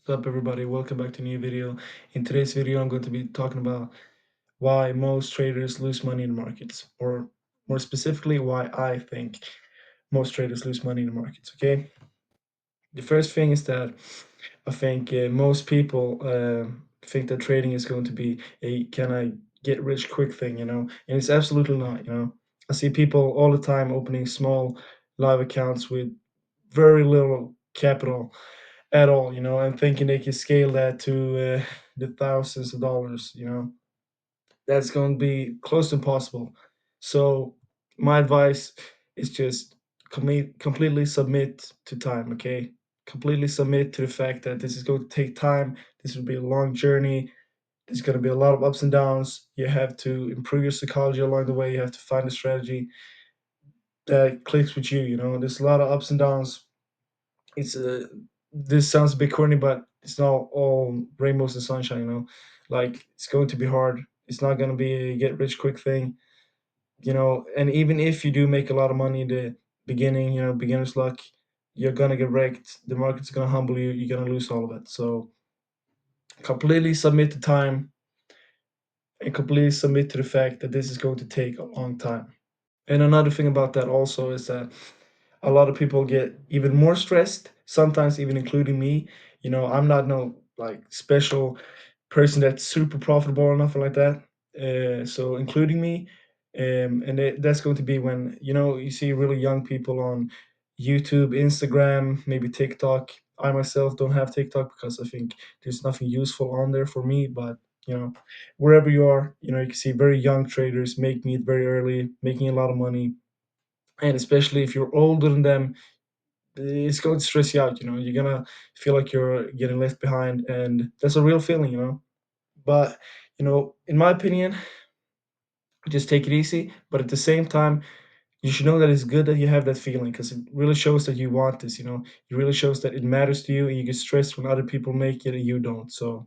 What's up, everybody? Welcome back to a new video. In today's video, I'm going to be talking about why most traders lose money in the markets, or more specifically, why I think most traders lose money in the markets. Okay, the first thing is that I think most people think that trading is going to be a can I get rich quick thing, and it's absolutely not. I see people all the time opening small live accounts with very little capital at all, and thinking they can scale that to the thousands of dollars. That's going to be close to impossible. So my advice is just completely submit to time. Okay, completely submit to the fact that this is going to take time. This will be a long journey. There's going to be a lot of ups and downs. You have to improve your psychology along the way. You have to find a strategy that clicks with you. There's a lot of ups and downs. It's this sounds a bit corny, but it's not all rainbows and sunshine. Like it's going to be hard. It's not going to be a get rich quick thing. And even if you do make a lot of money in the beginning, beginner's luck, you're gonna get wrecked. The market's gonna humble you. You're gonna lose all of it. So completely submit to time and completely submit to the fact that this is going to take a long time. And another thing about that also is that a lot of people get even more stressed, sometimes even including me. I'm not no like special person that's super profitable or nothing like that. So including me, and that's going to be when you see really young people on YouTube, Instagram, maybe TikTok. I myself don't have TikTok because I think there's nothing useful on there for me. But you know, wherever you are, you can see very young traders making it very early, making a lot of money, and especially if you're older than them, it's going to stress you out. You're gonna feel like you're getting left behind, and that's a real feeling. But in my opinion, just take it easy. But at the same time, you should know that it's good that you have that feeling because it really shows that you want this. It really shows that it matters to you, and you get stressed when other people make it and you don't. So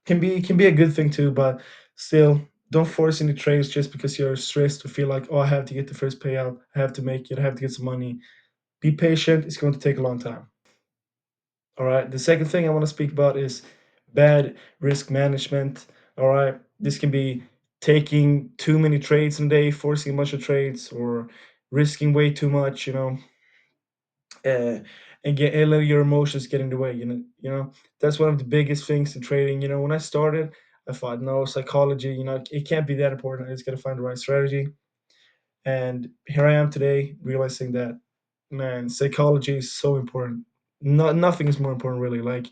can be a good thing too, but still. Don't force any trades just because you're stressed to feel like, oh, I have to get the first payout, I have to make it, I have to get some money. Be patient, it's going to take a long time. All right. The second thing I want to speak about is bad risk management. All right. This can be taking too many trades in a day, forcing a bunch of trades, or risking way too much, uh, and let your emotions get in the way. That's one of the biggest things in trading. When I started, I thought, no, psychology, it can't be that important. I just got to find the right strategy. And here I am today, realizing that, man, psychology is so important. Nothing is more important, really. Like,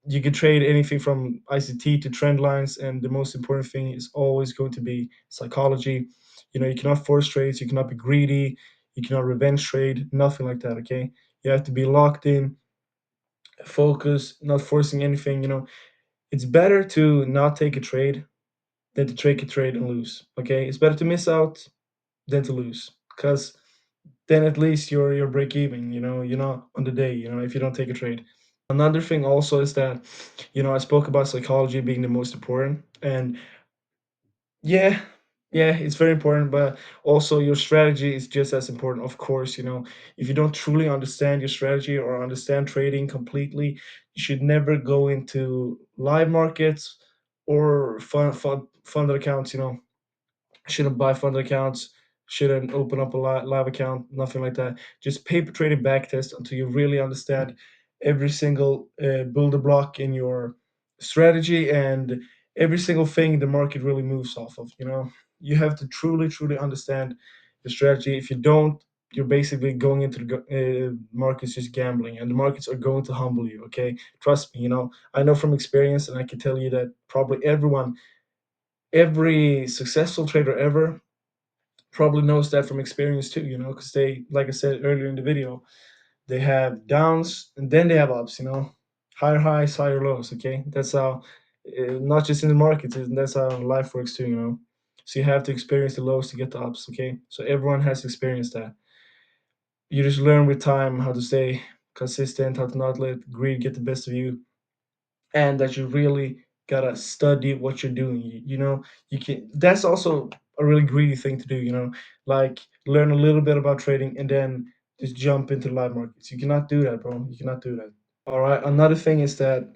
you could trade anything from ICT to trend lines, and the most important thing is always going to be psychology. You cannot force trades, you cannot be greedy, you cannot revenge trade, nothing like that. Okay, you have to be locked in, focus, not forcing anything. It's better to not take a trade than to take a trade and lose. Okay, it's better to miss out than to lose because then at least you're break even. You're not on the day. If you don't take a trade. Another thing also is that, I spoke about psychology being the most important, and yeah, yeah, it's very important, but also your strategy is just as important, of course. If you don't truly understand your strategy or understand trading completely, you should never go into live markets or funded accounts. Shouldn't buy funded accounts, shouldn't open up a live account, nothing like that. Just paper trade and back test until you really understand every single builder block in your strategy and every single thing the market really moves off of. You have to truly, truly understand the strategy. If you don't, you're basically going into the markets just gambling, and the markets are going to humble you. Okay, trust me. I know from experience, and I can tell you that probably every successful trader ever probably knows that from experience too, because they, like I said earlier in the video, they have downs and then they have ups, higher highs, higher lows. Okay, that's how, not just in the markets, that's how life works too. So you have to experience the lows to get the ups. Okay, so everyone has experienced that. You just learn with time how to stay consistent, how to not let greed get the best of you, and that you really gotta study what you're doing. You can. That's also a really greedy thing to do. Like learn a little bit about trading and then just jump into live markets. You cannot do that, bro. You cannot do that. All right. Another thing is that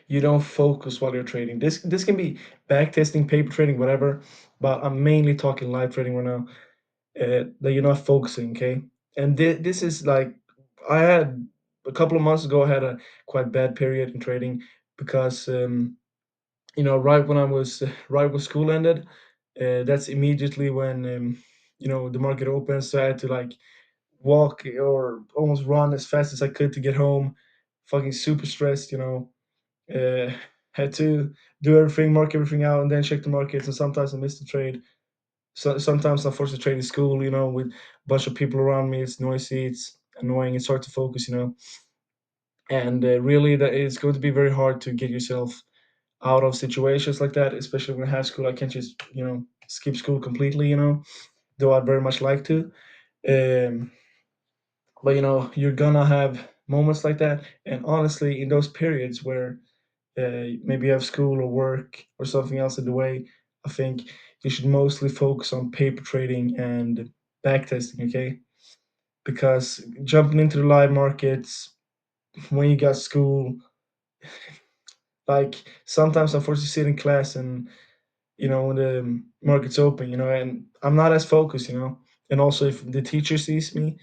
you don't focus while you're trading. This can be back testing, paper trading, whatever. But I'm mainly talking live trading right now. That you're not focusing, okay? And this is like I had a couple of months ago. I had a quite bad period in trading because right when I was right when school ended, that's immediately when the market opens. So I had to like walk or almost run as fast as I could to get home. Fucking super stressed, had to do everything, mark everything out, and then check the markets. And sometimes I miss the trade. So sometimes I'm forced to trade in school, with a bunch of people around me. It's noisy, it's annoying, it's hard to focus. And really, that it's going to be very hard to get yourself out of situations like that, especially when I have school. I can't just skip school completely, though I'd very much like to. Um, but you're gonna have moments like that, and honestly, in those periods where maybe you have school or work or something else in the way, I think you should mostly focus on paper trading and backtesting, okay? Because jumping into the live markets when you got school, like sometimes I'm forced to sit in class and when the market's open, and I'm not as focused, and also if the teacher sees me,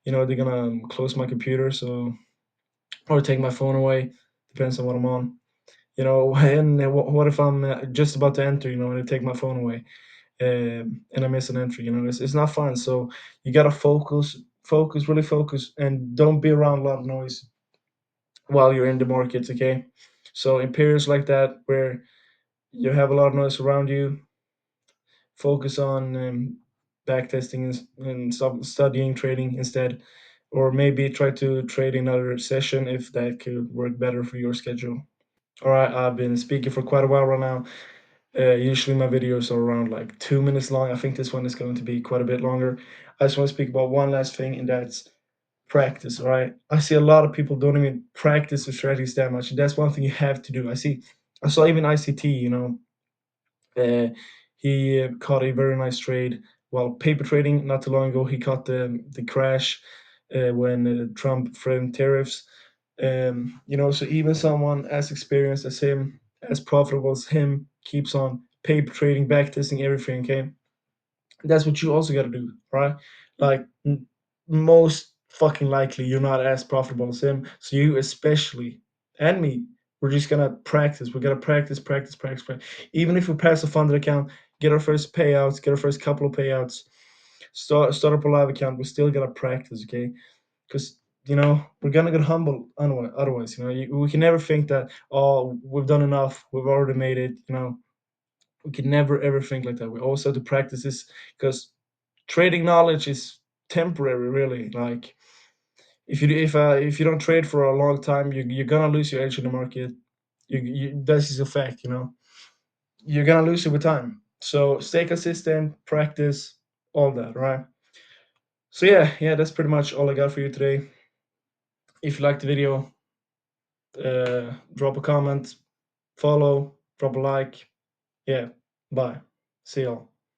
they're gonna close my computer, so or take my phone away, depends on what I'm on. And what if I'm just about to enter, and they take my phone away, and I miss an entry, it's not fun. So you gotta focus, really focus, and don't be around a lot of noise while you're in the markets, okay? So in periods like that where you have a lot of noise around you, focus on back testing and studying trading instead, or maybe try to trade another session if that could work better for your schedule. All right, I've been speaking for quite a while right now. Usually my videos are around like 2 minutes long. I think this one is going to be quite a bit longer. I just want to speak about one last thing, and that's practice. All right, I see a lot of people don't even practice the strategies that much, and that's one thing you have to do. I saw even ICT. Uh, he caught a very nice trade while paper trading not too long ago. He caught the crash when Trump threatened tariffs. So even someone as experienced as him, as profitable as him, keeps on paper trading, back testing everything. Okay, that's what you also got to do, right? Like most fucking likely, you're not as profitable as him. So you especially and me, we're just gonna practice. We're gonna practice, practice, practice, practice. Even if we pass a funded account, get our first payouts, get our first couple of payouts, start up a live account. We still gotta practice, okay? Because we're gonna get humble otherwise. We can never think that we've done enough, we've already made it. We can never ever think like that. We always have to practice this because trading knowledge is temporary, really. Like if you don't trade for a long time, you're gonna lose your edge in the market. This is a fact. You're gonna lose it with time. So stay consistent, practice, all that, right? So yeah, that's pretty much all I got for you today. If you liked the video, drop a comment, follow, drop a like. Yeah, bye. See y'all.